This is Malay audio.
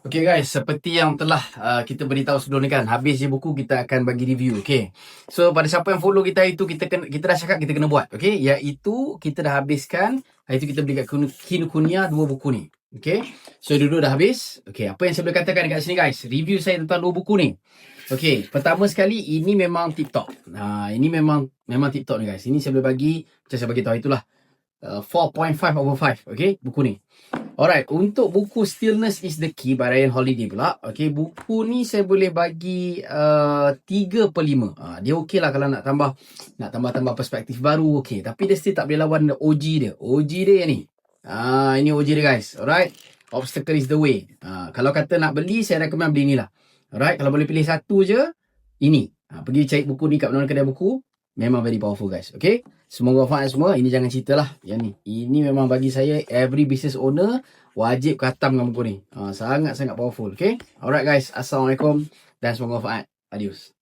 Okay guys, seperti yang telah kita beritahu sebelum ni kan, habis je buku kita akan bagi review, okay. So pada siapa yang follow kita itu, kita dah cakap kita kena buat, okay. Iaitu kita dah habiskan, hari tu kita beli kat Kinokuniya 2 buku ni, okay. So dulu dah habis, okay. Apa yang saya boleh katakan dekat sini guys, review saya tentang 2 buku ni. Okay, pertama sekali ini memang tip-top. Ini memang tip-top ni guys. Ini saya boleh bagi, macam saya bagi tahu itulah 4.5/5, okay, buku ni. Alright, untuk buku Stillness is the Key by Ryan Holiday pula. Okay, buku ni saya boleh bagi 3/5. Dia okey lah kalau nak tambah perspektif baru, okey. Tapi dia still tak boleh lawan OG dia. OG dia ni. Ini OG dia guys. Alright, Obstacle is the Way. Kalau kata nak beli, saya recommend beli ni lah. Alright, kalau boleh pilih satu je, ini. Pergi cari buku ni kat mana kedai buku. Memang very powerful guys, okay. Semoga manfaat semua. Ini jangan cerita lah yang ni. Ini memang bagi saya, every business owner wajib khatam dengan buku ni. Sangat-sangat powerful, okay. Alright guys, Assalamualaikum dan semoga manfaat. Adios.